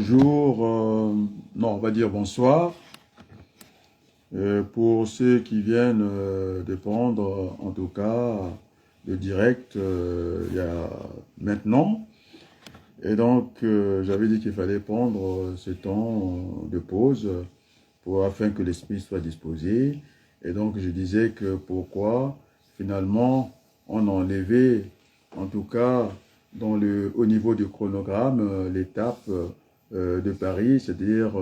Bonjour, non, on va dire bonsoir. Pour ceux qui viennent de prendre, en tout cas, le direct il y a maintenant. Et donc, j'avais dit qu'il fallait prendre ce temps de pause afin que l'esprit soit disposé. Et donc, je disais que pourquoi, finalement, on a enlevé, en tout cas, au niveau du chronogramme, l'étape de Paris, c'est-à-dire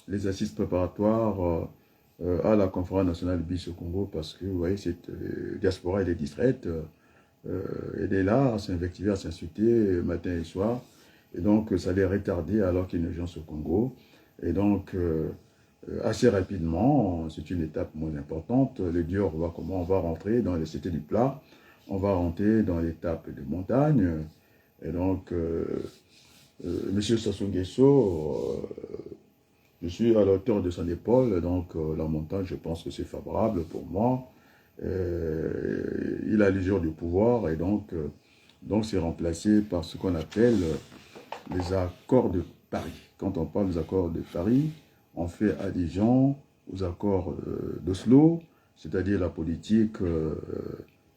les assises préparatoires à la conférence nationale bis au Congo, parce que, vous voyez, cette diaspora, elle est distraite, elle est là à s'invectiver, à s'insulter matin et soir, et donc ça les retardé alors qu'il y a une urgence au Congo. Et donc, assez rapidement, c'est une étape moins importante, le Dior, on va comment on va rentrer dans les cités du plat, on va rentrer dans l'étape de montagne, et donc, Monsieur Sassou Nguesso, je suis à la hauteur de son épaule, donc la montagne, je pense que c'est favorable pour moi. Il a l'usure du pouvoir et donc c'est remplacé par ce qu'on appelle les accords de Paris. Quand on parle des accords de Paris, on fait allusion aux accords d'Oslo, c'est-à-dire la politique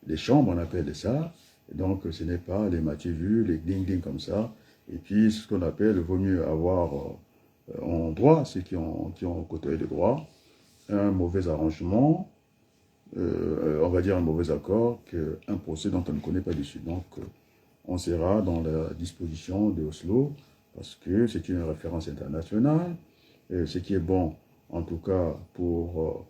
des chambres, on appelle ça. Et donc ce n'est pas les matchs vus, les ding-ding comme ça. Et puis ce qu'on appelle, vaut mieux avoir en droit, ceux qui ont côtoyé le droit, un mauvais arrangement, on va dire un mauvais accord, qu'un procès dont on ne connaît pas l'issue. Donc, on sera dans la disposition de Oslo, parce que c'est une référence internationale, et ce qui est bon, en tout cas, pour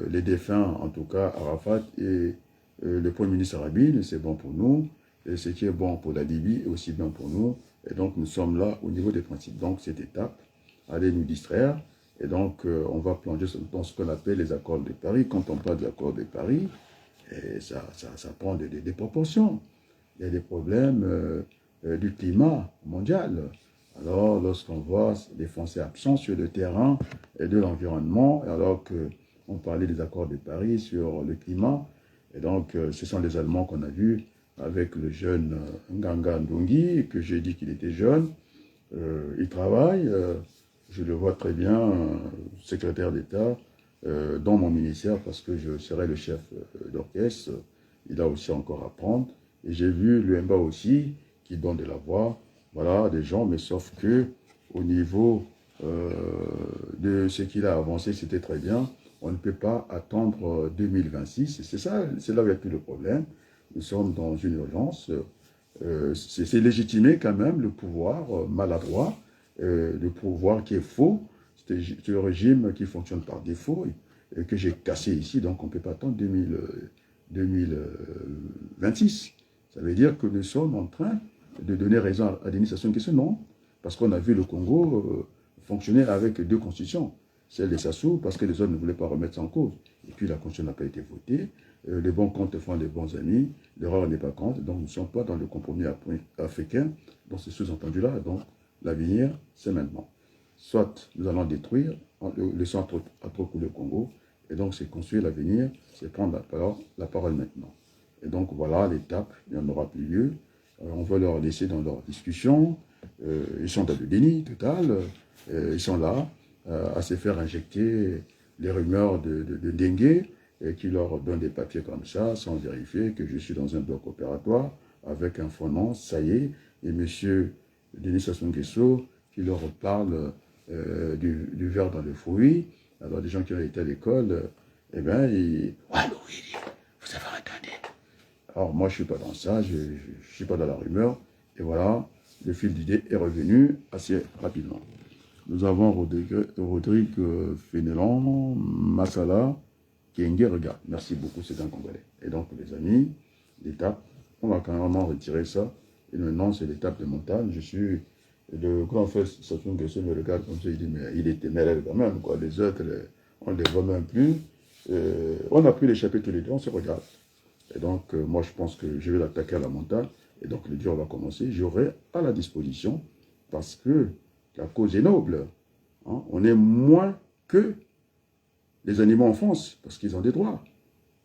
les défunts, en tout cas, Arafat et le Premier ministre Rabin, c'est bon pour nous, et ce qui est bon pour la Libye est aussi bien pour nous, et donc nous sommes là au niveau des principes. Donc, cette étape, allez nous distraire. Et donc, on va plonger dans ce qu'on appelle les accords de Paris. Quand on parle des accords de Paris, ça prend des proportions. Il y a des problèmes du climat mondial. Alors, lorsqu'on voit les Français absents sur le terrain et de l'environnement, alors qu'on parlait des accords de Paris sur le climat, et donc, ce sont les Allemands qu'on a vus avec le jeune Nganga Ndungi, que j'ai dit qu'il était jeune. Il travaille. Je le vois très bien, secrétaire d'État, dans mon ministère, parce que je serai le chef d'orchestre. Il a aussi encore à apprendre. Et j'ai vu l'UMBA aussi, qui donne de la voix. Voilà, des gens, mais sauf que au niveau de ce qu'il a avancé, c'était très bien. On ne peut pas attendre 2026. Et c'est ça, c'est là où il y a tout le problème. Nous sommes dans une urgence. C'est légitimer quand même le pouvoir maladroit, le pouvoir qui est faux. C'est le régime qui fonctionne par défaut et que j'ai cassé ici, donc on ne peut pas attendre 2026. Ça veut dire que nous sommes en train de donner raison à Denis Sassou Nguesso, non, parce qu'on a vu le Congo fonctionner avec deux constitutions. Celle de Sassou, parce que les autres ne voulaient pas remettre ça en cause. Et puis la constitution n'a pas été votée. Les bons comptes font les bons amis. L'erreur n'est pas compte. Donc nous ne sommes pas dans le compromis africain. Donc c'est sous-entendu-là. Donc l'avenir, c'est maintenant. Soit nous allons détruire le centre à trop couler au Congo. Et donc c'est construire l'avenir, c'est prendre la parole maintenant. Et donc voilà l'étape, il n'y en aura plus lieu. On va leur laisser dans leur discussion. Ils sont dans le déni total. Ils sont là à se faire injecter les rumeurs de dengue et qui leur donnent des papiers comme ça sans vérifier que je suis dans un bloc opératoire avec un fondement, ça y est. Et monsieur Denis Sassou Nguesso qui leur parle du verre dans le fruit. Alors des gens qui ont été à l'école, eh bien, ils... Ouais, oui, vous avez entendu. Alors moi, je ne suis pas dans ça, je ne suis pas dans la rumeur. Et voilà, le fil d'idée est revenu assez rapidement. Nous avons Rodrigue Fénélan, Massala, Kenge, regarde. Merci beaucoup, c'est un Congolais. Et donc, les amis, l'étape, on va carrément retirer ça. Et maintenant, c'est l'étape de montagne. Je suis... Le grand frère Sassou Nguesso me regarde comme ça, il dit, mais il était téméraire quand même, quoi. Les autres, on ne les voit même plus. On a pu l'échapper tous les deux, on se regarde. Et donc, moi, je pense que je vais l'attaquer à la montagne. Et donc, le dur va commencer. J'aurai à la disposition, parce que la cause est noble. Hein. On est moins que les animaux en France, parce qu'ils ont des droits.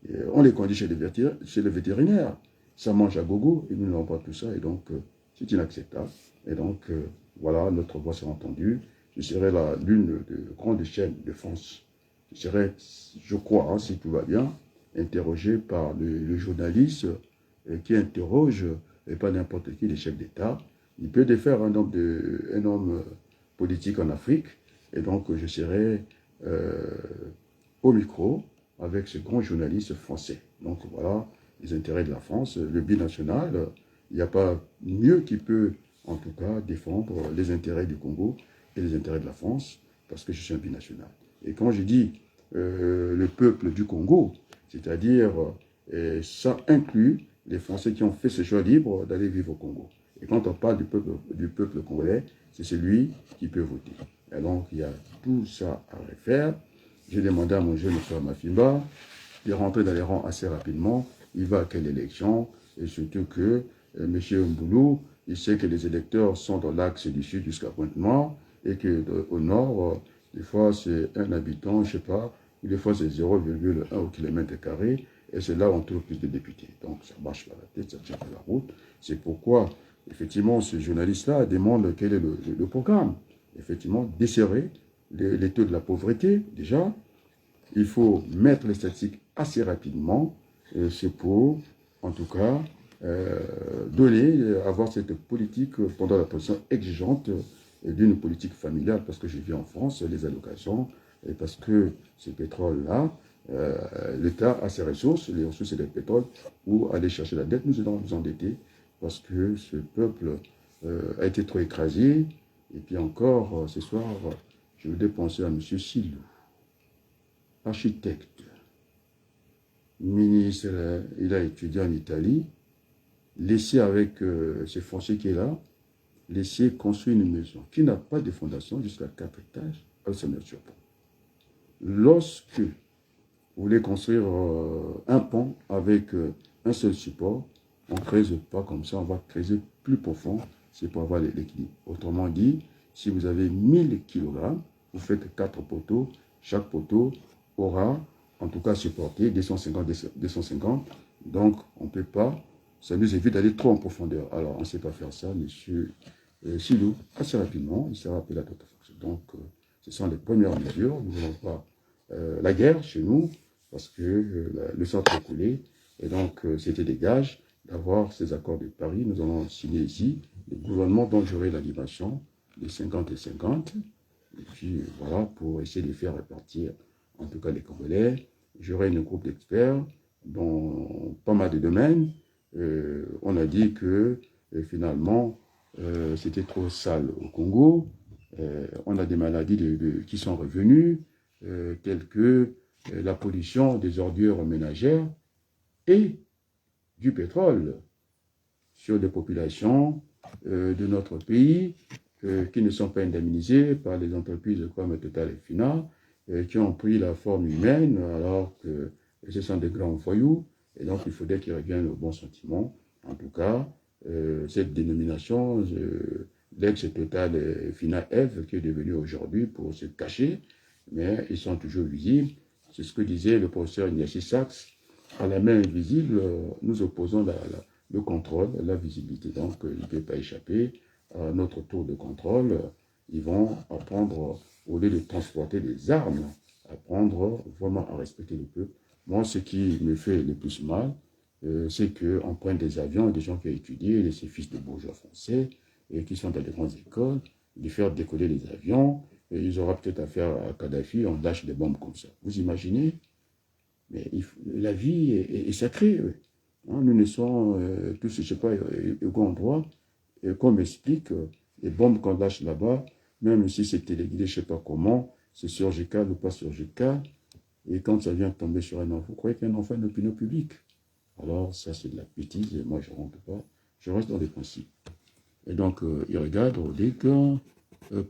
Et on les conduit chez les vétérinaires. Ça mange à gogo, et nous n'avons pas tout ça. Et donc, c'est inacceptable. Et donc, voilà, notre voix sera entendue. Je serai l'une des grandes chaînes de France. Je serai, je crois, hein, si tout va bien, interrogé par le journaliste qui interroge, et pas n'importe qui, les chefs d'État. Il peut défaire un homme politique en Afrique, et donc je serai au micro avec ce grand journaliste français. Donc voilà les intérêts de la France, le binational. Il n'y a pas mieux qui peut, en tout cas, défendre les intérêts du Congo et les intérêts de la France, parce que je suis un binational. Et quand je dis le peuple du Congo, c'est-à-dire ça inclut les Français qui ont fait ce choix libre d'aller vivre au Congo. Et quand on parle du peuple congolais, c'est celui qui peut voter. Et donc, il y a tout ça à refaire. J'ai demandé à mon jeune frère Mafimba de rentrer dans les rangs assez rapidement. Il va à quelle élection? Et surtout que M. Mboulou, il sait que les électeurs sont dans l'axe du sud jusqu'à Pointe-Noire et qu'au nord, des fois c'est un habitant, je ne sais pas, ou des fois c'est 0,1 au kilomètre carré, et c'est là où on trouve plus de députés. Donc ça marche pas la tête, ça tient pas la route. C'est pourquoi, effectivement, ce journaliste-là demande quel est le programme. Effectivement, desserrer les taux de la pauvreté, déjà. Il faut mettre les statistiques assez rapidement. C'est pour, en tout cas, avoir cette politique pendant la position exigeante d'une politique familiale, parce que je vis en France, les allocations, et parce que ce pétrole-là, l'État a ses ressources, les ressources et le pétrole, où aller chercher la dette, nous allons nous endetter, parce que ce peuple a été trop écrasé. Et puis encore, ce soir, je voudrais penser à M. Silou, architecte, ministre, il a étudié en Italie, laissé avec ce foncier qui est là, laissé construire une maison qui n'a pas de fondation jusqu'à 4 étages, ça me surprend. Lorsque vous voulez construire un pont avec un seul support, on ne creuse pas comme ça, on va creuser plus profond, c'est pour avoir l'équilibre. Autrement dit, si vous avez 1000 kg, vous faites 4 poteaux, chaque poteau aura en tout cas supporté 250, donc on ne peut pas, ça nous évite d'aller trop en profondeur. Alors on ne sait pas faire ça, monsieur Silou, assez rapidement, il sera appelé à d'autres fonctions. Donc ce sont les premières mesures, nous n'avons pas la guerre chez nous, parce que le sang est coulé, et donc c'était des gages d'avoir ces accords de Paris. Nous allons signer ici le gouvernement dont j'aurai l'animation, les 50 et 50, et puis voilà, pour essayer de faire répartir en tout cas les Congolais. J'aurai un groupe d'experts dans pas mal de domaines. On a dit que finalement c'était trop sale au Congo. On a des maladies qui sont revenues, telles que la pollution des ordures ménagères et du pétrole sur des populations de notre pays qui ne sont pas indemnisées par les entreprises comme Total et Fina, qui ont pris la forme humaine alors que ce sont des grands voyous, et donc il faudrait qu'ils reviennent au bon sentiment. En tout cas, cette dénomination, l'ex-Total et Fina F, qui est devenue aujourd'hui pour se cacher, mais ils sont toujours visibles. C'est ce que disait le professeur Ignacy Sachs. À la main invisible, nous opposons le contrôle, la visibilité. Donc, il ne peut pas échapper à notre tour de contrôle. Ils vont apprendre, au lieu de transporter des armes, apprendre vraiment à respecter le peuple. Moi, ce qui me fait le plus mal, c'est qu'on prenne des avions, des gens qui ont étudié, ces fils de bourgeois français, et qui sont dans les grandes écoles, de faire décoller les avions, et ils auront peut-être affaire à Kadhafi, on lâche des bombes comme ça. Vous imaginez? Mais la vie est sacrée. Hein, nous ne sommes tous, je ne sais pas, égaux en droit. Et comme explique, les bombes qu'on lâche là-bas, même si c'est téléguidé, je ne sais pas comment, c'est surgical ou pas surgical. Et quand ça vient tomber sur un enfant, vous croyez qu'un enfant est une opinion publique? Alors, ça, c'est de la bêtise. Et moi, je ne rentre pas. Je reste dans des principes. Et donc, il regarde, dit que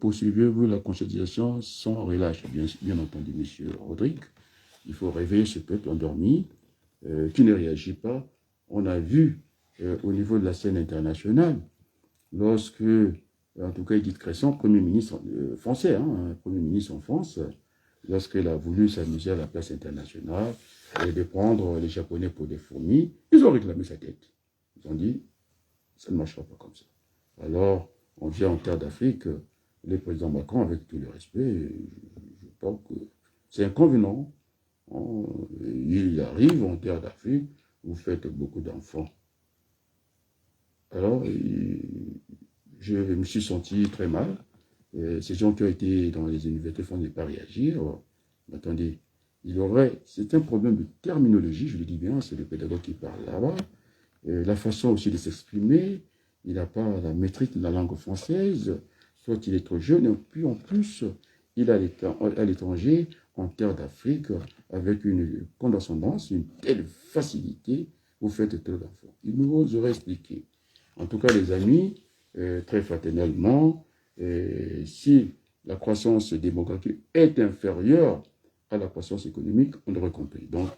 poursuivez-vous la conscientisation sans relâche. Bien entendu, monsieur Rodrigue. Il faut réveiller ce peuple endormi qui ne réagit pas. On a vu au niveau de la scène internationale, lorsque, en tout cas, Edith Cresson, Premier ministre français, Premier ministre en France, lorsqu'elle a voulu s'amuser à la place internationale et de prendre les Japonais pour des fourmis, ils ont réclamé sa tête. Ils ont dit, ça ne marchera pas comme ça. Alors, on vient en terre d'Afrique, le président Macron, avec tout le respect, je pense que c'est inconvénient. Il arrive en terre d'Afrique, vous faites beaucoup d'enfants. Alors, je me suis senti très mal. Ces gens qui ont été dans les universités font ne pas réagir. Attendez, c'est un problème de terminologie, je le dis bien, c'est le pédagogue qui parle là-bas. La façon aussi de s'exprimer, il n'a pas la maîtrise de la langue française, soit il est trop jeune, et puis en plus, il est à l'étranger, en terre d'Afrique, avec une condescendance, une telle facilité, vous faites trop d'enfants. Il nous aurait expliqué. En tout cas, les amis, très fraternellement, si la croissance démographique est inférieure à la croissance économique, on aurait compris. Donc,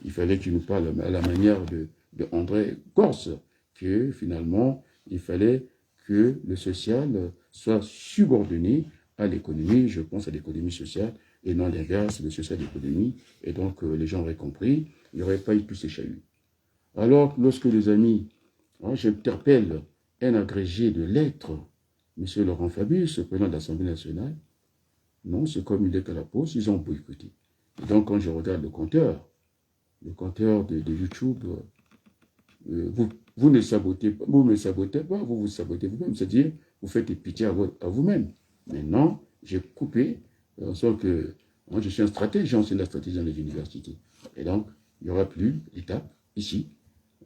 il fallait qu'il nous parle à la manière de André Gorz, que finalement, il fallait que le social soit subordonné à l'économie, je pense à l'économie sociale, et non l'inverse, le social l'économie. Et donc, les gens auraient compris, il n'y aurait pas eu tous ces chahuts. Alors, lorsque les amis, j'interpelle un agrégé de lettres, M. Laurent Fabius, président de l'Assemblée nationale, non, c'est comme il est à la pause, ils ont boycotté. Et donc, quand je regarde le compteur de YouTube, vous ne sabotez pas, vous me sabotez pas, vous vous sabotez vous-même, c'est-à-dire, vous faites pitié à vous-même. Maintenant, j'ai coupé, en sorte que moi, je suis un stratège, j'enseigne la stratégie dans les universités. Et donc, il n'y aura plus l'étape, ici,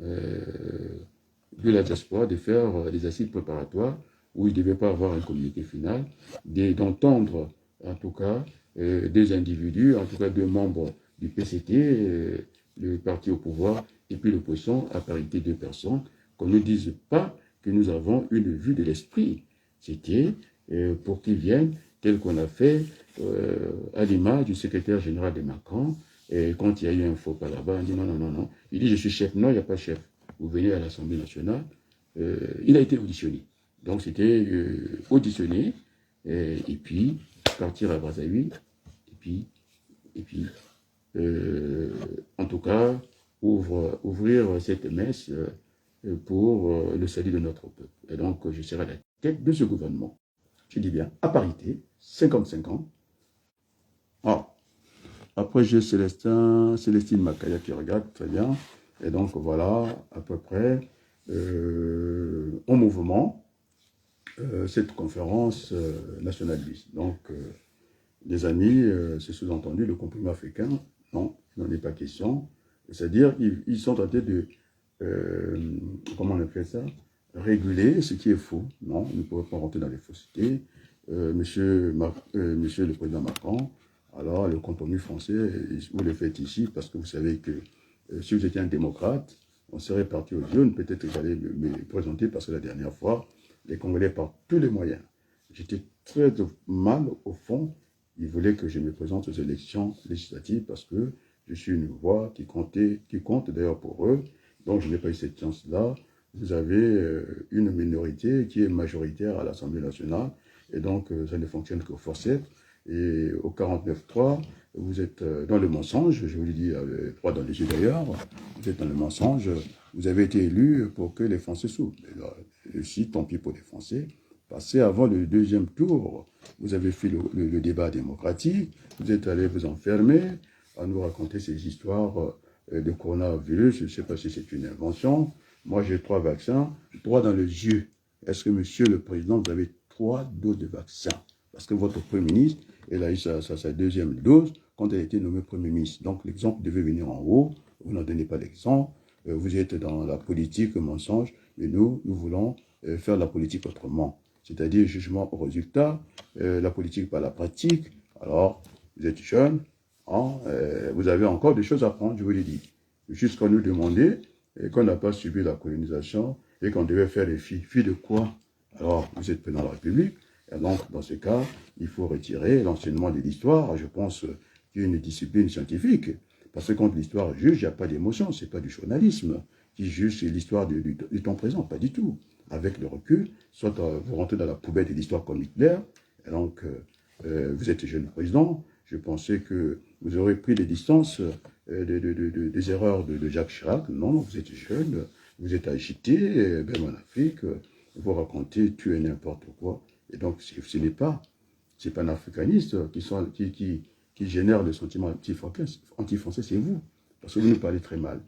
de la diaspora, de faire des assises préparatoires où il ne devait pas avoir un communiqué final, d'entendre, en tout cas, des individus, en tout cas deux membres du PCT, le parti au pouvoir, et puis l'opposition à parité de personnes, qu'on ne dise pas que nous avons une vue de l'esprit. C'était pour qu'ils viennent, tel qu'on a fait à l'image du secrétaire général de Macron, et quand il y a eu un faux pas là-bas, on dit non, non, non, non. Il dit je suis chef. Non, il n'y a pas de chef. Vous venez à l'Assemblée nationale. Il a été auditionné. Donc c'était auditionné, et puis partir à Brazzaville, et puis en tout cas, ouvrir cette messe pour le salut de notre peuple. Et donc, je serai à la tête de ce gouvernement. Je dis bien, à parité, 50-50. Ah, après, j'ai Célestine Macaya qui regarde, très bien. Et donc, voilà, à peu près, en mouvement, cette conférence nationaliste. Donc, les amis, c'est sous-entendu le compromis africain. Non, il n'en est pas question. C'est-à-dire qu'ils sont tentés de, comment on appelle ça, réguler ce qui est faux. Non, ils ne pourraient pas rentrer dans les faussetés. Monsieur le président Macron, alors le compromis français, vous le faites ici parce que vous savez que si vous étiez un démocrate, on serait parti aux urnes, peut-être que j'allais me présenter parce que la dernière fois, les Congolais par tous les moyens. J'étais très mal au fond. Ils voulaient que je me présente aux élections législatives parce que je suis une voix qui compte d'ailleurs pour eux. Donc je n'ai pas eu cette chance-là. Vous avez une minorité qui est majoritaire à l'Assemblée nationale et donc ça ne fonctionne qu'au forceps. Et au 49.3, vous êtes dans le mensonge, je vous le dis avec droit dans les yeux d'ailleurs, vous êtes dans le mensonge, vous avez été élu pour que les Français souffrent. Ici, tant pis pour les Français. Passé avant le deuxième tour, vous avez fait le débat démocratique, vous êtes allé vous enfermer à nous raconter ces histoires de coronavirus, je ne sais pas si c'est une invention. Moi, j'ai 3 vaccins, droit dans les yeux. Est-ce que, monsieur le président, vous avez 3 doses de vaccin? Parce que votre Premier ministre, elle a eu sa deuxième dose quand elle a été nommée Premier ministre. Donc, l'exemple devait venir en haut. Vous n'en donnez pas d'exemple. Vous êtes dans la politique, le mensonge. Mais nous voulons faire la politique autrement. C'est-à-dire jugement au résultat, la politique par la pratique. Alors, vous êtes jeune, hein, vous avez encore des choses à apprendre, je vous l'ai dit. Jusqu'à nous demander qu'on n'a pas subi la colonisation et qu'on devait faire les filles. Filles de quoi? Alors, vous êtes président de la République. Et donc, dans ce cas, il faut retirer l'enseignement de l'histoire. Je pense qu'il y a une discipline scientifique. Parce que quand l'histoire juge, il n'y a pas d'émotion. Ce n'est pas du journalisme qui juge l'histoire du temps présent. Pas du tout. Avec le recul, soit vous rentrez dans la poubelle de l'histoire comme Hitler. Et donc, vous êtes jeune président. Je pensais que vous aurez pris les distances des erreurs de Jacques Chirac. Non, vous êtes jeune. Vous êtes agité, même en Afrique. vous raconter tout et n'importe quoi. Et donc, ce n'est pas ces panafricanistes qui génèrent le sentiment anti-français, c'est vous. Parce que vous nous parlez très mal.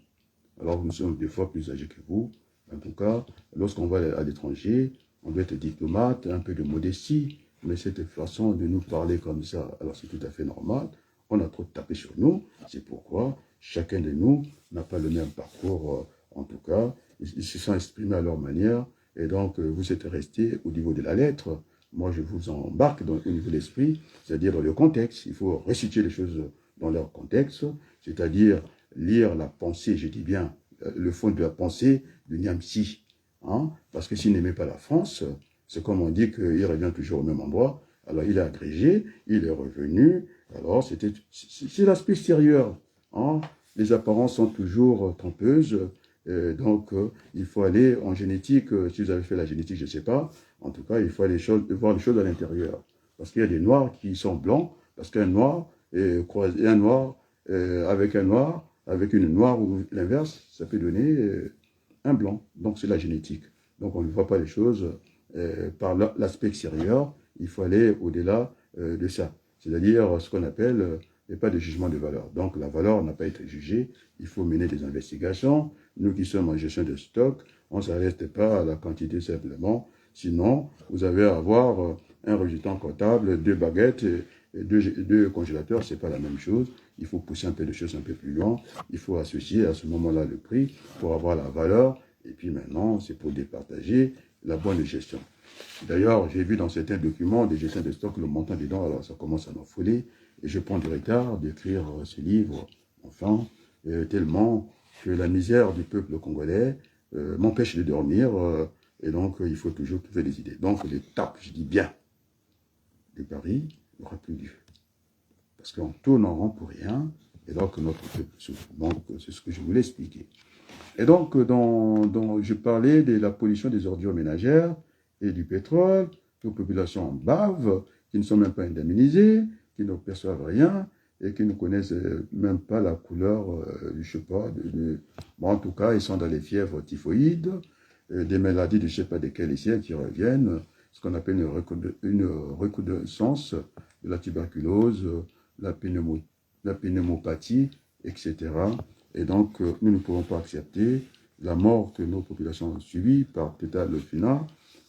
Alors, nous sommes des fois plus âgés que vous. En tout cas, lorsqu'on va à l'étranger, on doit être diplomate, un peu de modestie. Mais cette façon de nous parler comme ça, alors c'est tout à fait normal. On a trop tapé sur nous. C'est pourquoi chacun de nous n'a pas le même parcours, en tout cas. Ils se sont exprimés à leur manière. Et donc, vous êtes restés au niveau de la lettre. Moi, je vous embarque au niveau de l'esprit, c'est-à-dire dans le contexte. Il faut resituer les choses dans leur contexte, c'est-à-dire lire la pensée, je dis bien, le fond de la pensée de Niamsi. Hein? Parce que s'il n'aimait pas la France, c'est comme on dit qu'il revient toujours au même endroit. Alors, il est agrégé, il est revenu. Alors, c'est l'aspect extérieur. Hein? Les apparences sont toujours trompeuses. Donc, il faut aller en génétique. Si vous avez fait la génétique, je ne sais pas. En tout cas, il faut aller voir les choses à l'intérieur. Parce qu'il y a des noirs qui sont blancs. Parce qu'un noir croisé, un noir avec un noir, avec une noire ou l'inverse, ça peut donner un blanc. Donc, c'est la génétique. Donc, on ne voit pas les choses par l'aspect extérieur. Il faut aller au-delà de ça. C'est-à-dire ce qu'on appelle pas de jugement de valeur. Donc, la valeur n'a pas été jugée. Il faut mener des investigations. Nous qui sommes en gestion de stock, on ne s'arrête pas à la quantité simplement. Sinon, vous avez à avoir un résultat comptable, 2 baguettes et 2 congélateurs, ce n'est pas la même chose. Il faut pousser un peu les choses un peu plus loin. Il faut associer à ce moment-là le prix pour avoir la valeur. Et puis maintenant, c'est pour départager la bonne gestion. D'ailleurs, j'ai vu dans certains documents des gestions de stock le montant dedans, alors ça commence à m'affoler. Et je prends du retard d'écrire ce livre, enfin, tellement que la misère du peuple congolais m'empêche de dormir. Et donc, il faut toujours trouver des idées. Donc, l'étape, je dis bien, de Paris, il n'y aura plus lieu. Parce qu'on tourne en rond pour rien, et donc notre peuple souffre. Donc, c'est ce que je voulais expliquer. Et donc, je parlais de la pollution des ordures ménagères et du pétrole, que les populations bavent, qui ne sont même pas indemnisées, qui ne perçoivent rien, et qui ne connaissent même pas la couleur, je ne sais pas, bon, en tout cas, ils sont dans les fièvres typhoïdes, des maladies de je ne sais pas desquelles ici qui reviennent, ce qu'on appelle une recrudescence de la tuberculose, la pneumopathie, etc. Et donc, nous ne pouvons pas accepter la mort que nos populations ont subie par Total Fina,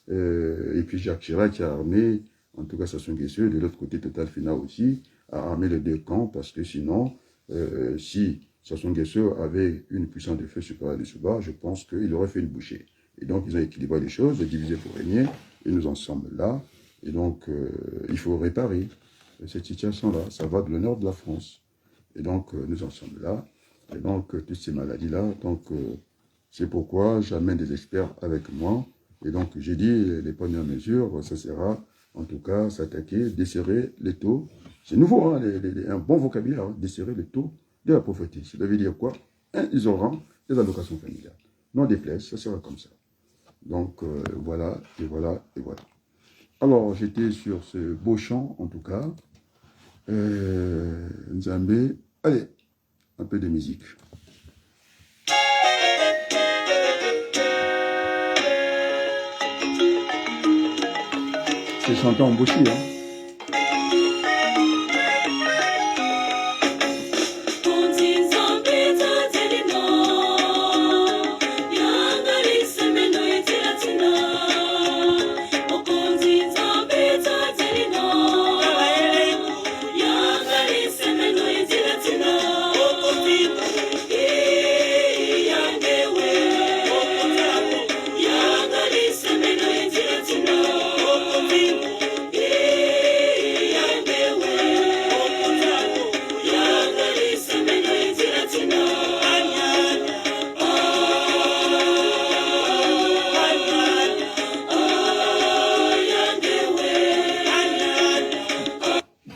et puis Jacques Chirac qui a armé, en tout cas Sassou Nguesso, de l'autre côté Total Fina aussi, a armé les 2 camps, parce que sinon, si Sassou Nguesso avait une puissance de feu supérieure à Souba, je pense qu'il aurait fait une bouchée. Et donc, ils ont équilibré les choses, divisé pour régner, et nous en sommes là. Et donc, il faut réparer cette situation-là. Ça va de l'honneur de la France. Et donc, nous en sommes là. Et donc, toutes ces maladies-là, donc, c'est pourquoi j'amène des experts avec moi. Et donc, j'ai dit, les premières mesures, ça sera, en tout cas, s'attaquer, desserrer les taux. C'est nouveau, hein, un bon vocabulaire, hein, desserrer les taux de la pauvreté. Ça veut dire quoi? Ils auront des allocations familiales. Non déplaise, ça sera comme ça. Donc, voilà, et voilà, et voilà. Alors, j'étais sur ce beau chant, en tout cas. Nzambé. Allez, un peu de musique. C'est chanté en bouchi, hein.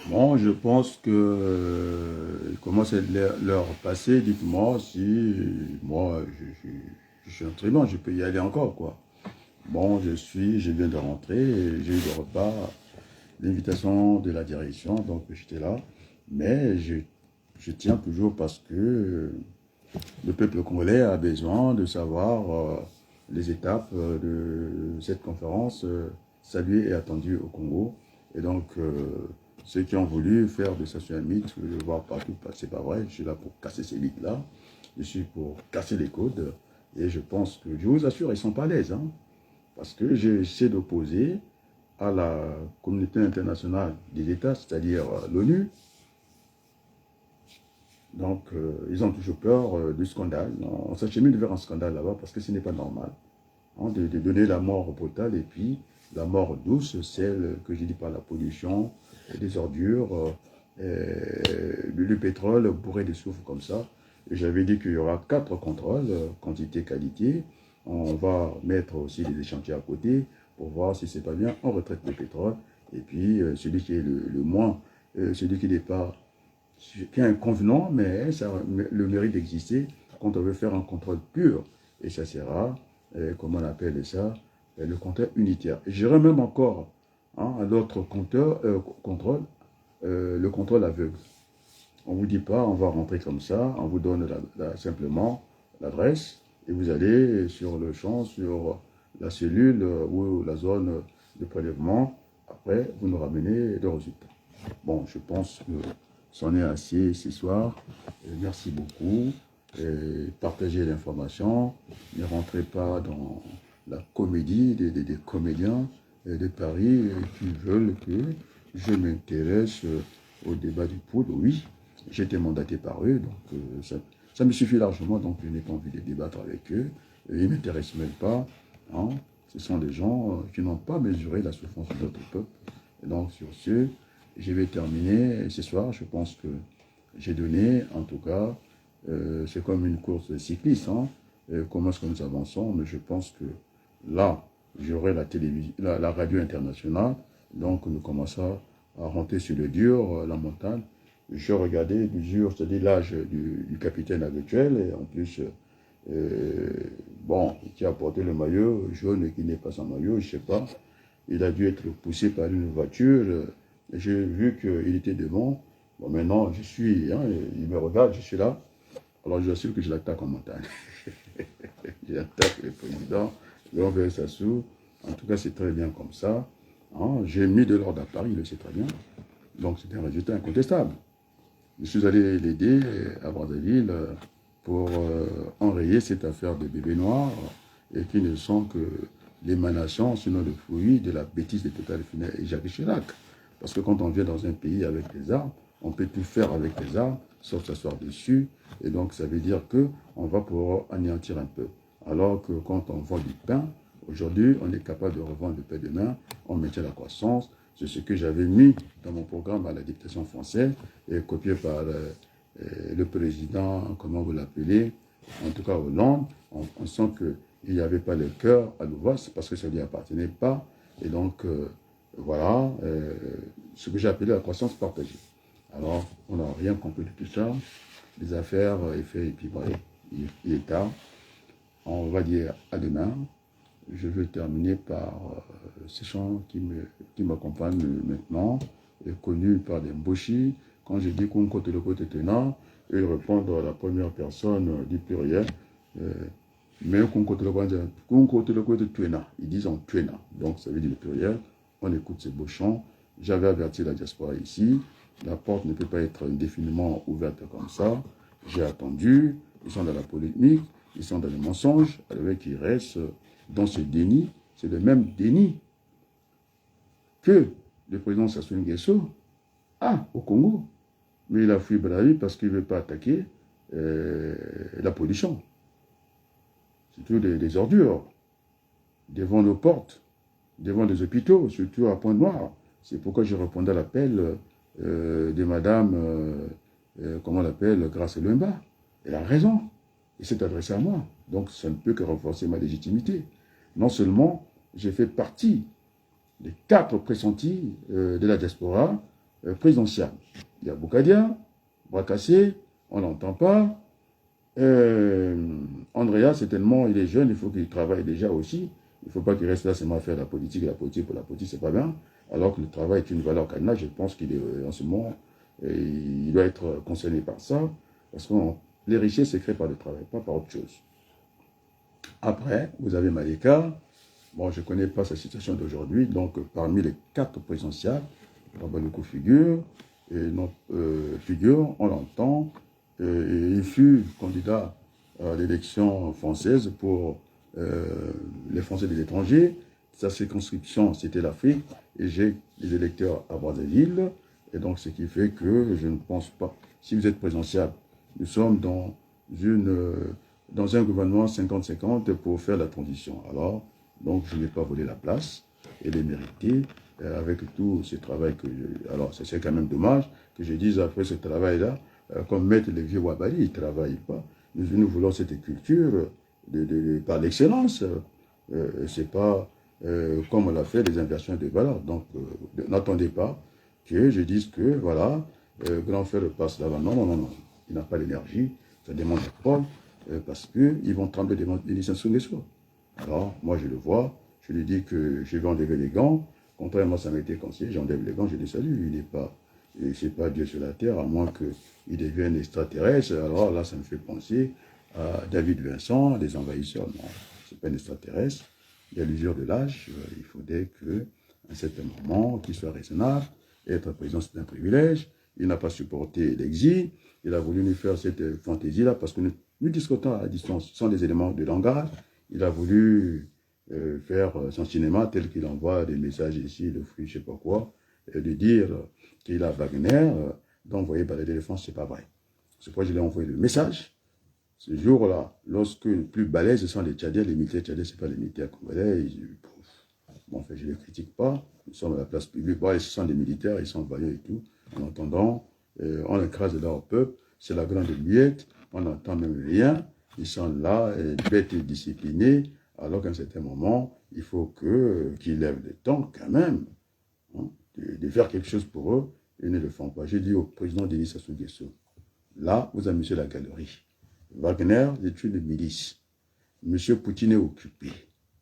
Bon, je pense que il commence à leur passer. Dites-moi si moi je suis un très bon, je peux y aller encore, quoi. Bon, je viens de rentrer, j'ai eu le repas, l'invitation de la direction, donc j'étais là. Mais je tiens toujours parce que le peuple congolais a besoin de savoir les étapes de cette conférence saluée et attendue au Congo. Et donc, ceux qui ont voulu faire de ça un mythe, le voir partout, c'est pas vrai. Je suis là pour casser ces mythes-là. Je suis pour casser les codes. Et je pense que, je vous assure, ils ne sont pas à l'aise. Hein, parce que j'essaie d'opposer à la communauté internationale des États, c'est-à-dire l'ONU. Donc, ils ont toujours peur du scandale. On s'achemine vers un scandale là-bas parce que ce n'est pas normal. Hein, de donner la mort brutale et puis la mort douce, celle que j'ai dit par la pollution, des ordures, du pétrole bourré de soufre comme ça. J'avais dit qu'il y aura 4 contrôles, quantité, qualité. On va mettre aussi des échantillons à côté pour voir si c'est pas bien. On retraite le pétrole. Et puis, celui qui est le moins, celui qui n'est pas, qui est inconvenant, mais ça a le mérite d'exister quand on veut faire un contrôle pur. Et ça sera, comment on appelle ça, le compteur unitaire. J'irai même encore hein, à l'autre contrôle, le contrôle aveugle. On ne vous dit pas, on va rentrer comme ça, on vous donne simplement l'adresse et vous allez sur le champ, sur la cellule ou la zone de prélèvement. Après, vous nous ramenez le résultat. Bon, je pense que c'en est assez ce soir. Merci beaucoup. Partagez l'information. Ne rentrez pas dans la comédie des comédiens de Paris qui veulent que je m'intéresse au débat du poudre. Oui, j'ai été mandaté par eux, donc ça me suffit largement, donc je n'ai pas envie de débattre avec eux. Ils ne m'intéressent même pas. Hein. Ce sont des gens qui n'ont pas mesuré la souffrance de notre peuple. Et donc sur ce, je vais terminer ce soir. Je pense que j'ai donné, en tout cas, c'est comme une course cycliste. Hein. Comment est-ce que nous avançons? Mais je pense que là, j'aurai la radio internationale. Donc nous commençons à rentrer sur le dur, la montagne. Je regardais l'usure, c'est-à-dire l'âge du capitaine habituel, et en plus, bon, qui a porté le maillot jaune et qui n'est pas sans maillot, je ne sais pas. Il a dû être poussé par une voiture. J'ai vu qu'il était devant. Bon, maintenant, je suis, hein, il me regarde, je suis là. Alors, je assure que je l'attaque en montagne. J'attaque le président, Robert Sassou. En tout cas, c'est très bien comme ça. Hein. J'ai mis de l'ordre à Paris, il le sait très bien. Donc, c'est un résultat incontestable. Je suis allé l'aider à Brazzaville pour enrayer cette affaire de bébés noirs et qui ne sont que l'émanation, sinon le fruit de la bêtise de Total et Jacques Chirac. Parce que quand on vient dans un pays avec des armes, on peut tout faire avec les armes, sauf s'asseoir dessus. Et donc, ça veut dire qu'on va pouvoir anéantir un peu. Alors que quand on vend du pain, aujourd'hui, on est capable de revendre le pain demain, on maintient la croissance. C'est ce que j'avais mis dans mon programme à la dictation française, et copié par le président, comment vous l'appelez, en tout cas Hollande. On sent qu'il n'y avait pas le cœur à l'ouvrage, c'est parce que ça ne lui appartenait pas. Et donc, voilà, ce que j'ai appelé la croissance partagée. Alors, on n'a rien compris de tout ça. Les affaires, effets, et puis voilà, il est tard. On va dire à demain. Je veux terminer par ces chants qui m'accompagnent maintenant, connus par des Mboshi. Quand je dis qu'on côté le côté tenant, ils répondent à la première personne du pluriel. Mais qu'on côté le côté tuena. Ils disent en tuena. Donc ça veut dire le pluriel. On écoute ces beaux chants. J'avais averti la diaspora ici. La porte ne peut pas être indéfiniment ouverte comme ça. J'ai attendu. Ils sont dans la polémique. Ils sont dans les mensonges. Avec ils restent dans ce déni. C'est le même déni que le président Sassou Nguesso a au Congo. Mais il a fui Brazzaville parce qu'il ne veut pas attaquer la pollution. Surtout des ordures devant nos portes, devant les hôpitaux, surtout à Pointe-Noire. C'est pourquoi je répondais à l'appel de madame, comment on l'appelle, Grace Lumba. Elle a raison. Il s'est adressé à moi. Donc ça ne peut que renforcer ma légitimité. Non seulement j'ai fait partie des 4 pressentis de la diaspora présidentielle. Il y a Boukadia, Brakassé, on n'entend pas. Andrea, c'est tellement, il est jeune, il faut qu'il travaille déjà aussi. Il ne faut pas qu'il reste là seulement à faire la politique pour la politique, c'est pas bien. Alors que le travail est une valeur cardinale, je pense qu'il est en ce moment, il doit être concerné par ça. Parce que les richesses se créent par le travail, pas par autre chose. Après, vous avez Malika. Bon, je ne connais pas sa situation d'aujourd'hui. Donc, parmi les 4 présidentielles, Babaloukou figure. Et notre figure, on l'entend. Il fut candidat à l'élection française pour les Français de l'étranger. Sa circonscription, c'était l'Afrique. Et j'ai des électeurs à Brazzaville. Et donc, ce qui fait que je ne pense pas. Si vous êtes présidentiable, nous sommes dans un gouvernement 50-50 pour faire la transition. Alors, donc, je n'ai pas volé la place et l'ai mérité avec tout ce travail que alors, c'est quand même dommage que je dise après ce travail-là, comme mettre les vieux Wabali, ils ne travaillent pas. Nous voulons cette culture par l'excellence. C'est pas comme on l'a fait, des inversions de valeurs. Donc, n'attendez pas que je dise que, voilà, grand frère passe là-bas. Non, non, non, non. Il n'a pas l'énergie. Ça demande la preuve parce qu'ils vont trembler devant les licences des soins. Alors, moi, je le vois. Je lui dis que je vais enlever les gants. Contrairement à ça m'a été conseillé, j'enlève les gants, je les salue. Il n'est pas, c'est pas Dieu sur la terre, à moins qu'il devienne extraterrestre. Alors là, ça me fait penser à David Vincent, des envahisseurs. Non, c'est pas un extraterrestre. Il y a l'usure de l'âge. Il faudrait qu'à un certain moment, qu'il soit raisonnable. Être président, c'est un privilège. Il n'a pas supporté l'exil. Il a voulu nous faire cette fantaisie-là parce que nous discutons à distance sans des éléments de langage. Il a voulu faire son cinéma tel qu'il envoie des messages ici, de fruits, je ne sais pas quoi, et de dire qu'il a Wagner, d'envoyer balader les France, ce n'est pas vrai. C'est pourquoi je lui ai envoyé le message. Ce jour-là, lorsque les plus balèzes sont les Tchadiens, les militaires tchadiens, ce n'est pas les militaires congolais. Bon, en fait, je ne les critique pas. Nous sommes à la place publique. Bon, ce sont des militaires, ils sont vaillants et tout. En entendant, on écrase leur peuple. C'est la grande muette. On n'entend même rien. Ils sont là, bêtes et disciplinés. Alors qu'à un certain moment, il faut qu'ils lèvent le temps quand même hein, de faire quelque chose pour eux. Ils ne le font pas. J'ai dit au président Denis Sassou Nguesso, là, vous amusez la galerie. Wagner est une milice. Monsieur Poutine est occupé.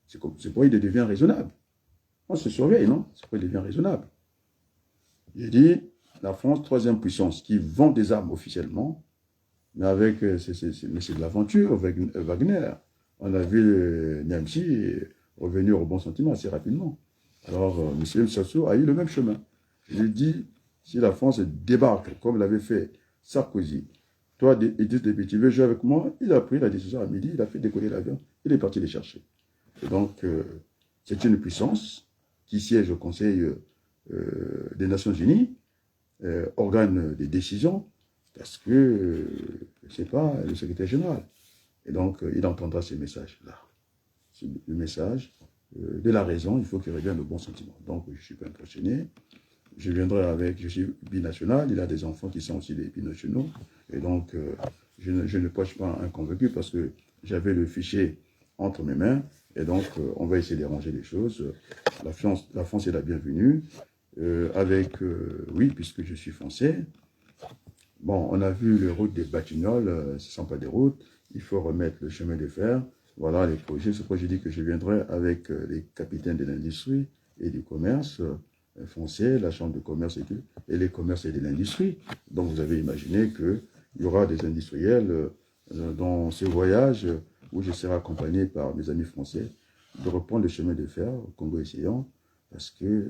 C'est pourquoi il devient raisonnable. On se surveille, non? C'est pourquoi il devient raisonnable. J'ai dit, la France, 3e puissance, qui vend des armes officiellement, mais c'est de l'aventure avec Wagner. On a vu Niamsi revenir au bon sentiment assez rapidement. Alors, M. Sassou a eu le même chemin. Je lui ai dit, si la France débarque, comme l'avait fait Sarkozy, toi, Idriss Déby, tu veux jouer avec moi? Il a pris la décision à midi, il a fait décoller l'avion, il est parti les chercher. Et donc, c'est une puissance qui siège au Conseil des Nations Unies, organe des décisions, parce que c'est pas le secrétaire général. Et donc, il entendra ces messages-là. C'est le message de la raison, il faut qu'il revienne au bon sentiment. Donc, je ne suis pas impressionné. Je viendrai je suis binational, il a des enfants qui sont aussi des binationaux. Et donc, je ne poche pas un convaincu parce que j'avais le fichier entre mes mains. Et donc, on va essayer d'arranger les choses. La France est la bienvenue. Oui, puisque je suis français. Bon, on a vu les routes des Batignolles, ce ne sont pas des routes. Il faut remettre le chemin de fer. Voilà les projets. C'est pourquoi j'ai dit que je viendrai avec les capitaines de l'industrie et du commerce foncier, la chambre de commerce et les commerces et de l'industrie. Donc, vous avez imaginé qu'il y aura des industriels dans ce voyage où je serai accompagné par mes amis français de reprendre le chemin de fer au Congo essayant parce que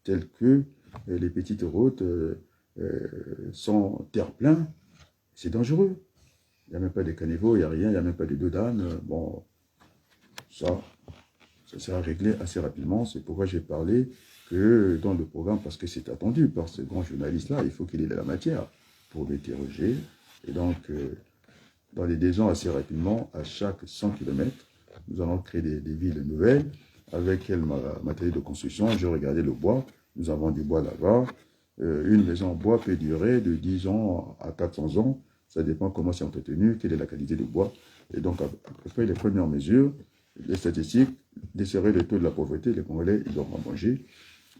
tel que les petites routes sont terre-plein, c'est dangereux. Il n'y a même pas de caniveaux, il n'y a rien, il n'y a même pas de dos d'âne. Bon, ça sera réglé assez rapidement. C'est pourquoi j'ai parlé que dans le programme, parce que c'est attendu par ce grand journaliste-là, il faut qu'il ait la matière pour l'interroger. Et donc, dans les 2 ans, assez rapidement, à chaque 100 km, nous allons créer des villes nouvelles avec quel matériel de construction. J'ai regardé le bois, nous avons du bois là-bas. Une maison en bois peut durer de 10 ans à 400 ans. Ça dépend comment c'est entretenu, quelle est la qualité du bois. Et donc, après les premières mesures, les statistiques, desserrer le taux de la pauvreté, les Congolais, ils doivent en manger.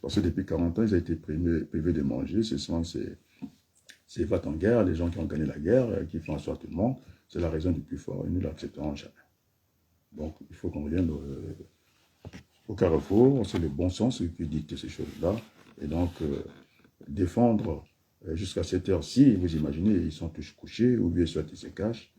Parce que depuis 40 ans, ils ont été privés de manger. Ce sont ces vats en guerre, les gens qui ont gagné la guerre, qui font asseoir tout le monde. C'est la raison du plus fort. Et nous ne l'accepterons jamais. Donc, il faut qu'on revienne au carrefour. C'est le bon sens qui dicte ces choses-là. Et donc, défendre jusqu'à cette heure-ci, vous imaginez, ils sont tous couchés, ou bien soit ils se cachent.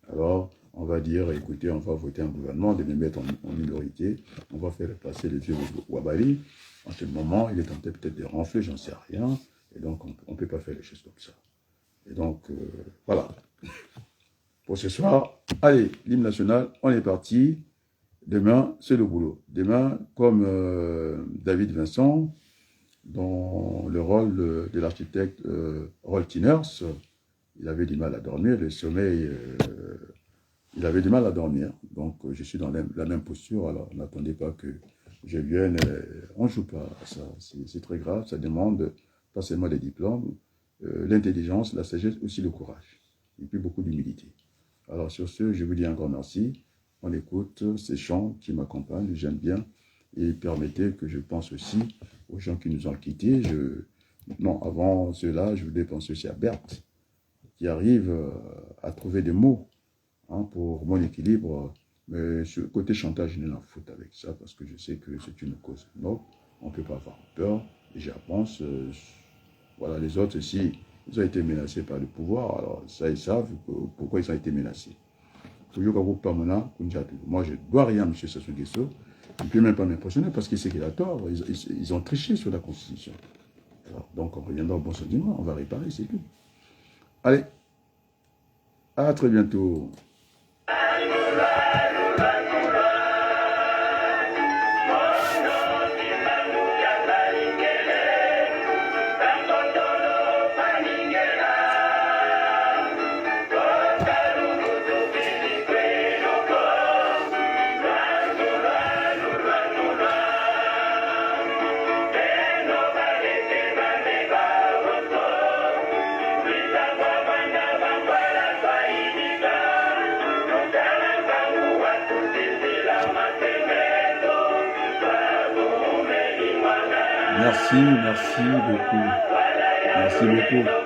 Alors, on va dire, écoutez, on va voter un gouvernement, de les mettre en minorité, on va faire passer les vieux Wabali. En ce moment, il est tenté peut-être de renfler, j'en sais rien, et donc on ne peut pas faire les choses comme ça. Et donc, voilà. Pour ce soir, allez, l'hymne national, on est parti. Demain, c'est le boulot. Demain, comme David Vincent, dans le rôle de l'architecte Rolf Tinners, il avait du mal à dormir, le sommeil, il avait du mal à dormir. Donc, je suis dans la même posture, alors n'attendez pas que je vienne, on ne joue pas à ça, c'est très grave, ça demande pas seulement des diplômes, l'intelligence, la sagesse, aussi le courage, et puis beaucoup d'humilité. Alors sur ce, je vous dis un grand merci, on écoute ces chants qui m'accompagnent, j'aime bien, et permettez que je pense aussi aux gens qui nous ont quittés. Non, avant cela, je voulais penser aussi à Berthe, qui arrive à trouver des mots pour mon équilibre. Mais ce côté chantage, je n'ai rien à foutre avec ça, parce que je sais que c'est une cause noble, on ne peut pas avoir peur, et j'avance. Voilà, les autres aussi, ils ont été menacés par le pouvoir, alors ça, ils savent pourquoi ils ont été menacés. Moi, je ne dois rien à M. Sassou Nguesso. Il ne peut même pas m'impressionner parce qu'il sait qu'il a tort. Ils ont triché sur la Constitution. Alors, donc, on reviendra au bon sentiment. On va réparer, c'est tout. Allez, à très bientôt. Merci beaucoup. Merci beaucoup.